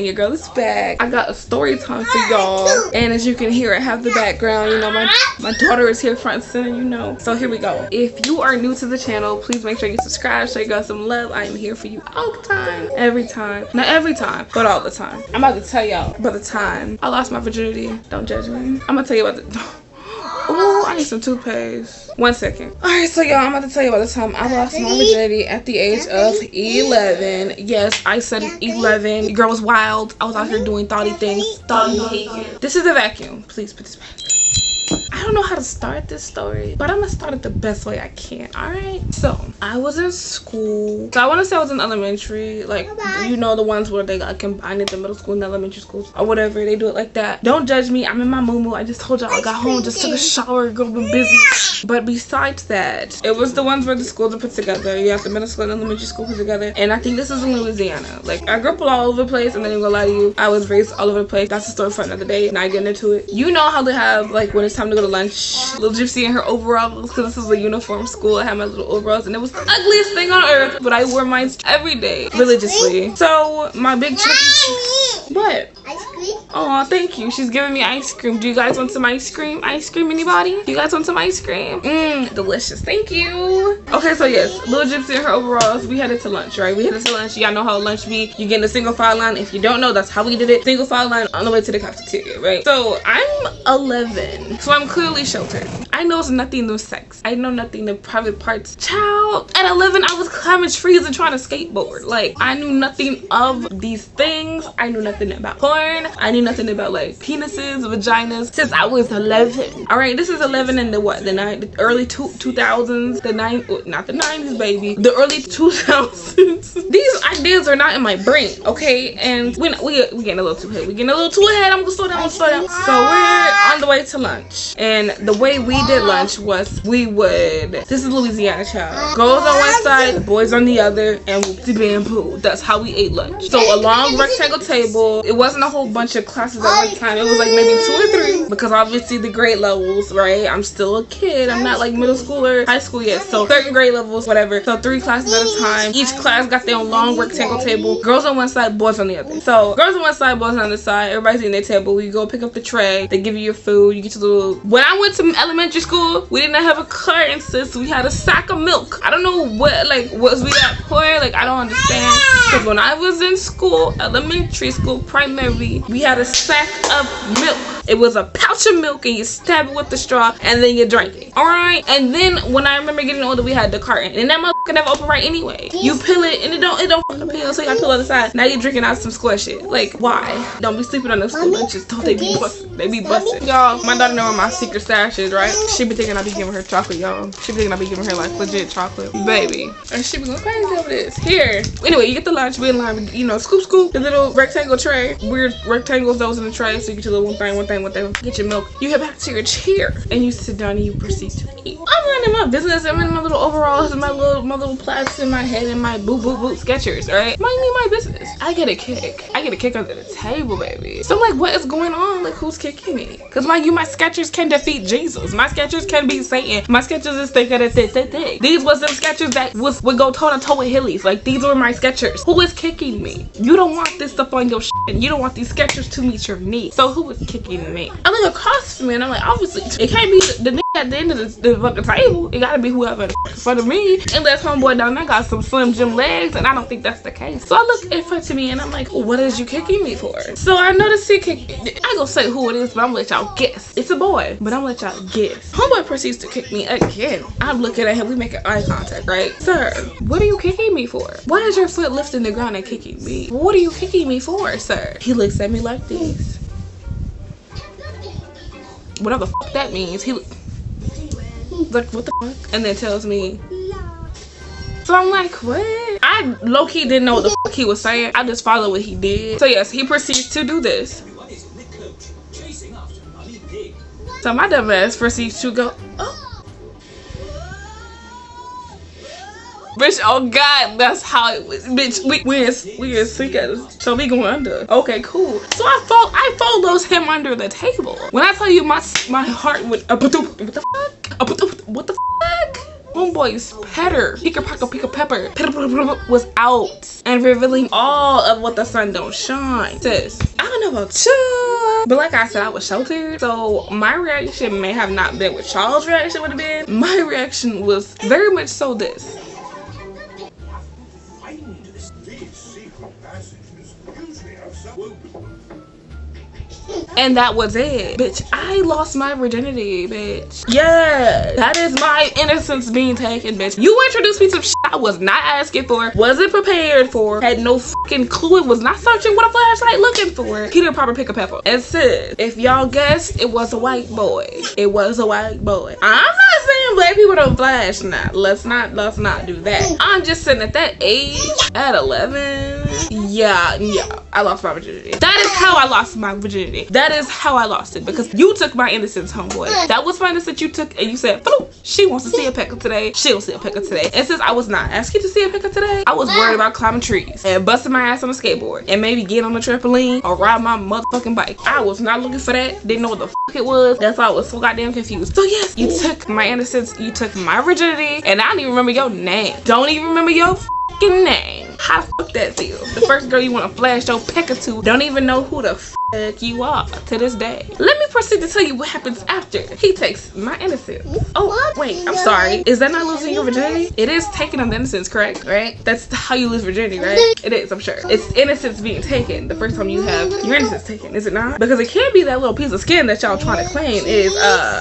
your girl is back. I got a story time for y'all, and as you can hear, I have the background. You know, my daughter is here front and center, you know. So here we go. If you are new to the channel, please make sure you subscribe, show your girl some love. I am here for you all the time, every time. Not every time, but all the time. I'm about to tell y'all about the time I lost my virginity. Don't judge me. I'm gonna tell you about the oh, I need some toothpaste. 1 second. Alright, so y'all, I'm about to tell you about the time I lost my virginity at the age of 11. Yes, I said 11. The girl was wild. I was out here doing thoughty things. Thoughty behavior. This is a vacuum. Please put this back. I don't know how to start this story, but I'm gonna start it the best way I can. All right, so I was in school. So I want to say I was in elementary, like, you know, the ones where they got combined the middle school and elementary schools or whatever. They do it like that. Don't judge me. I'm in my moo-moo. I just told y'all I got home, just took a shower, girl, been busy. But besides that, it was the ones where the schools are put together. You have the middle school and elementary school put together, and I think this is in Louisiana. Like, I grew up all over the place, and then I'm gonna lie to you, I was raised all over the place. That's a story for another day. Not getting into it. You know how they have, like, when it's time to go to lunch, little gypsy in her overalls, because this is a uniform school. I had my little overalls, and it was the ugliest thing on earth, but I wore mine every day religiously. So my big chick, what? Ice cream? Oh, thank you. She's giving me ice cream. Do you guys want some ice cream? Ice cream, anybody? Do you guys want some ice cream? Delicious. Thank you. Okay, so yes, little gypsy in her overalls. We headed to lunch, right? We headed to lunch. Y'all know how lunch be. You get in a single file line. If you don't know, that's how we did it. Single file line on the way to the cafeteria, right? So I'm 11, so I'm clearly sheltered. I know nothing of sex. I know nothing of private parts. Child, at 11, I was climbing trees and trying to skateboard. Like, I knew nothing of these things. I knew nothing about porn. I knew nothing about, like, penises, vaginas since I was 11. All right, this is 11 in the what? The early 2000s, not the 90s, baby. The early 2000s. These ideas are not in my brain, okay? And we getting a little too ahead. We getting a little too ahead. I'm gonna slow down. So we're on the way to lunch, and the way we did lunch was this is Louisiana, child. Girls on one side, boys on the other, and whoopty bamboo. That's how we ate lunch. So a long rectangle table. It wasn't a whole bunch of classes at one time. It was like maybe 2 or 3, because obviously the grade levels, right? I'm still a kid. I'm not like middle school or high school yet. So certain grade levels, whatever. So 3 classes at a time. Each class got their own long rectangle table. Girls on one side, boys on the other. So girls on one side, boys on the other side. Everybody's eating their table. You go pick up the tray. They give you your food. You get your little. When I went to elementary school, we didn't have a carton, sis. We had a sack of milk. I don't know what, like, was we that poor? Like, I don't understand. Because when I was in school, elementary school, primary, we had a sack of milk. It was a pouch of milk, and you stab it with the straw, and then you drink it. All right. And then when I remember getting older, we had the carton, and that motherfucker never open right anyway. You peel it, and it don't fucking peel, so you gotta peel on the side. Now you're drinking out some square shit. Like, why? Don't be sleeping on those school lunches. Don't they be busted? They be busted. Y'all, my daughter know where my secret stash is, right? She be thinking I be giving her chocolate, y'all. She be thinking I be giving her, like, legit chocolate, baby. And she be going crazy over this. Here. Anyway, you get the lunch, we in line, you know, scoop, the little rectangle tray. Weird rectangles, those in the tray, so you get your little one thing, get your milk. You head back to your chair, and you sit down and you proceed to eat. I'm running my business. I'm in my little overalls and my little plaits in my head and my boot Skechers, right? Mind me my business. I get a kick under the table, baby. So I'm like, what is going on? Like, who's kicking me? Because my Skechers can defeat Jesus. My Skechers can beat Satan. My Skechers is thicker than thick. These was them Skechers that would go toe to toe with Hillies. Like, these were my Skechers. Who is kicking me? You don't want this stuff on your shit, and you don't want these Skechers to meet your needs. So who is kicking me? I look across from me, and I'm like, obviously it can't be the nigga at the end of the fucking table. It gotta be whoever in front of me. Unless homeboy down there got some Slim Jim legs, and I don't think that's the case. So I look in front of me, and I'm like, what is you kicking me for? So I notice he kick. I ain't gonna say who it is, but I'm gonna let y'all guess. It's a boy, but I'm gonna let y'all guess. Homeboy proceeds to kick me again. I'm looking at him. We making eye contact, right? Sir, what are you kicking me for? Why is your foot lifting the ground and kicking me? What are you kicking me for, sir? He looks at me like this. Whatever the fuck that means. He's like, what the fuck? And then tells me. So I'm like, what? I low-key didn't know what the fuck he was saying. I just followed what he did. So yes, he proceeds to do this. So my dumb ass proceeds to go, oh. Bitch, oh God, that's how it was. Bitch, we in sync at us. So we going under. Okay, cool. So I follows him under the table. When I tell you my heart went, what the fuck? What the fuck? homeboy's petter, pick a pepper, was out and revealing all of what the sun don't shine. Sis, I don't know about you, but like I said, I was sheltered, so my reaction may have not been what y'all's reaction would have been. My reaction was very much so this. And that was it. Bitch, I lost my virginity, bitch. Yeah, that is my innocence being taken, bitch. You introduced me to shit I was not asking for, wasn't prepared for, had no fucking clue, was not searching with a flashlight looking for. He didn't proper pick a pepper. And sis, if y'all guessed, it was a white boy. It was a white boy. I'm not saying black people don't flash now. Let's not do that. I'm just saying at that age, at 11, yeah, I lost my virginity. That is how I lost my virginity. That is how I lost it, because you took my innocence, homeboy. That was my innocence you took, and you said, "Boop, she wants to see a pecker today. She'll see a pecker today." And since I was not asking to see a pecker today, I was worried about climbing trees and busting my ass on a skateboard and maybe getting on the trampoline or ride my motherfucking bike. I was not looking for that. Didn't know what the fuck it was. That's why I was so goddamn confused. So yes, you took my innocence, you took my virginity, and I don't even remember your name. Don't even remember your fucking name. How the fuck that feels? The first girl you want to flash your pecker to don't even know who the fuck you are to this day. Let me proceed to tell you what happens after he takes my innocence. Oh wait, I'm sorry. Is that not losing your virginity? It is taking an innocence, correct? Right? That's how you lose virginity, right? It is, I'm sure. It's innocence being taken the first time you have your innocence taken, is it not? Because it can't be that little piece of skin that y'all trying to claim is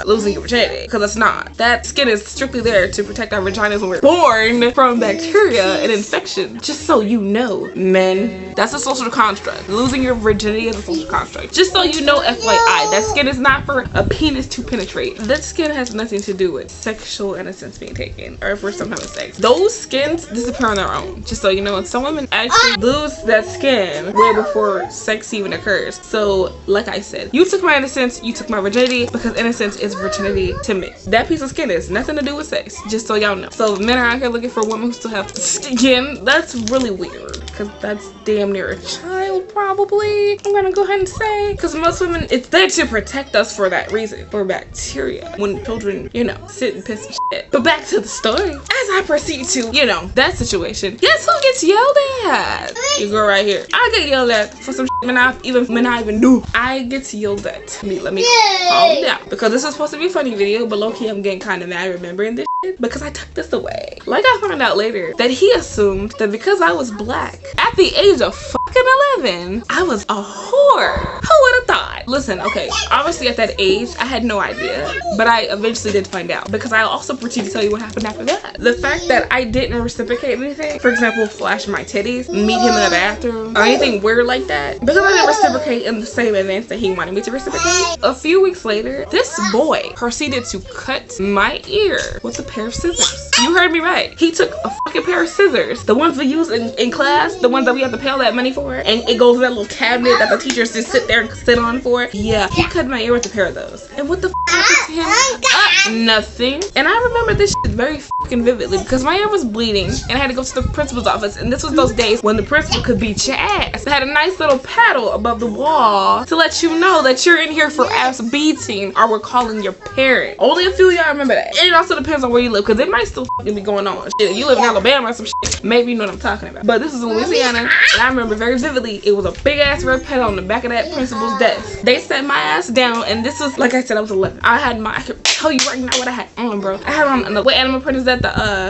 losing your virginity, because it's not. That skin is strictly there to protect our vaginas when we're born from bacteria and infection. Just so you know, men, that's a social construct. Losing your virginity is a social construct. Just so you know, FYI, that skin is not for a penis to penetrate. That skin has nothing to do with sexual innocence being taken or for some kind of sex. Those skins disappear on their own. Just so you know, and some women actually lose that skin way before sex even occurs. So, like I said, you took my innocence, you took my virginity, because innocence is virginity to me. That piece of skin has nothing to do with sex. Just so y'all know. So, if men are out here looking for women who still have skin, that's really weird, because that's damn near a child, probably. I'm gonna go ahead and say, because most women, it's there to protect us for that reason, for bacteria, when children, you know, sit and piss and shit. But back to the story. As I proceed to, you know, that situation, guess who gets yelled at? You go right here. I get yelled at for some shit when I even do. I get yelled at. Let me calm down, because this is supposed to be a funny video, but low-key I'm getting kind of mad remembering this shit, because I took this away. Like, I found out later that he assumed that because I was black at the age of fucking 11, I was a whore. Who would have thought? Listen, okay, obviously at that age I had no idea, but I eventually did find out, because I also proceed to tell you what happened after that. The fact that I didn't reciprocate anything, for example, flash my titties, meet him in the bathroom, or anything weird like that, because I didn't reciprocate in the same advance that he wanted me to reciprocate. A few weeks later, this boy proceeded to cut my ear with a pair of scissors. You heard me right. He took a fucking pair of scissors, the ones we use in class, the ones that we have to pay all that money for, and it goes in that little cabinet that the teachers just sit there and sit on for. Yeah, he cut my ear with a pair of those. And what the happened to him? Nothing. And I remember this shit very fucking vividly, because my ear was bleeding and I had to go to the principal's office, and this was those days when the principal could beat your ass. I had a nice little paddle above the wall to let you know that you're in here for ass beating, or we're calling your parent. Only a few of y'all remember that. And it also depends on where you live, because it might still fucking be going on. Shit, if you live in Alabama or some shit, maybe you know what I'm talking about. But this is in Louisiana, and I remember very vividly, it was a big ass red pen on the back of that principal's desk. They set my ass down, and this was, like I said, I was 11. I could tell you right now what I had on, bro. I had on, what animal print is that?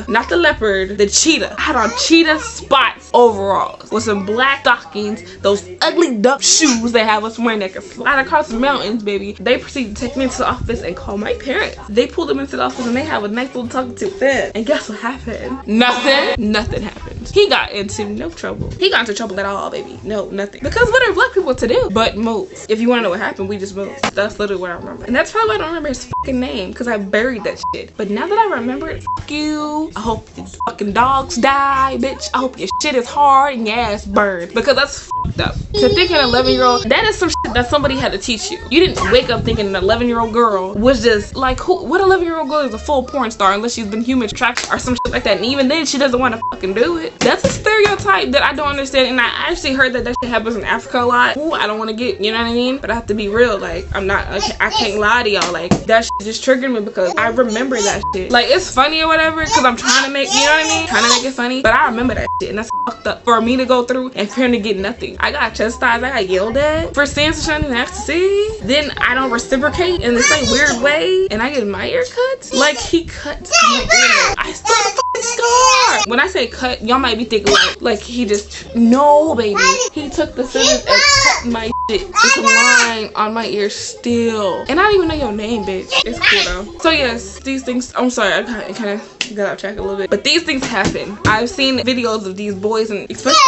Not the leopard, the cheetah. I had on cheetah spots overalls with some black stockings, those ugly duck shoes they have us wearing that can slide across the mountains, baby. They proceeded to take me into the office and call my parents. They pulled them into the office and they have a nice little talking to them. And guess what happened? Nothing happened. He got into no trouble. He got into trouble at all, baby. No, nothing. Because what are black people to do but move? If you want to know what happened, we just moved. That's literally what I remember. And that's probably why I don't remember his fucking name, because I buried that shit. But now that I remember it, fuck you. I hope these fucking dogs die, bitch. I hope your shit is hard and your ass burned, because that's fucked up. To think an 11-year-old, that is some shit that somebody had to teach you. You didn't wake up thinking an 11-year-old girl was just like, what 11-year-old girl is a full porn star unless she's been human trafficked or some shit like that, and even then she doesn't want to fucking do it. That's a stereotype that I don't understand, and I actually heard that shit happens in Africa a lot. Ooh, I don't want to get, you know what I mean? But I have to be real. Like, I can't lie to y'all. Like, that shit just triggered me because I remember that shit. Like, it's funny or whatever because I'm trying to make, you know what I mean? Trying to make it funny. But I remember that shit, and that's fucked up for me to go through and for him to get nothing. I got chastised. I got yelled at for saying some shit I didn't have to say. Then I don't reciprocate in the same weird way, and I get my ear cut. Like, he cut my ear. I still have a fucking scar. When I say cut, y'all might be thinking like he just, no, baby. He took the scissors and cut my shit. It's a line on my ear still. And I don't even know your name, bitch. It's cool though. So yes, these things, I'm sorry, I kind of got off track a little bit. But these things happen. I've seen videos of these boys, and especially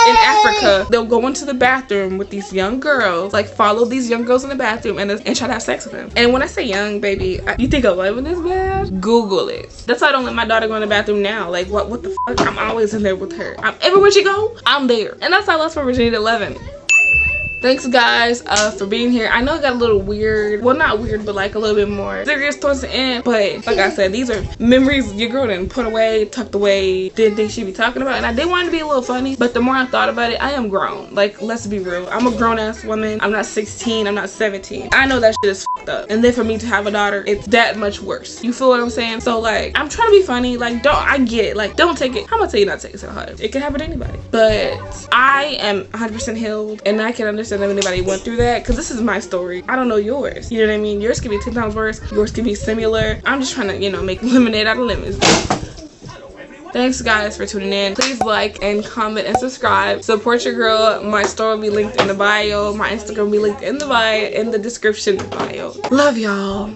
in Africa, they'll go into the bathroom with these young girls, like follow these young girls in the bathroom and try to have sex with them. And when I say young, baby, you think 11 is bad? Google it. That's why I don't let my daughter go in the bathroom now. Like, what the fuck? I'm always in there with her. Everywhere she go, I'm there. And that's how I lost my virginity at 11. Thanks guys for being here. I know it got a little weird. Well, not weird, but like a little bit more serious towards the end. But like I said, these are memories your girl didn't put away, tucked away, didn't think she'd be talking about. And I did want it to be a little funny, but the more I thought about it, I am grown. Like, let's be real. I'm a grown ass woman. I'm not 16. I'm not 17. I know that shit is fucked up. And then for me to have a daughter, it's that much worse. You feel what I'm saying? So like, I'm trying to be funny. Like, I get it. Like, don't take it. I'm gonna tell you not to take it to the heart. It can happen to anybody. But I am 100% healed, and I can understand if anybody went through that, because this is my story. I don't know yours. You know what I mean? Yours could be 10 times worse. Yours could be similar. I'm just trying to, you know, make lemonade out of lemons. Thanks guys for tuning in. Please like and comment and subscribe. Support your girl. My store will be linked in the bio. My Instagram will be linked in the bio, in the description bio. Love y'all.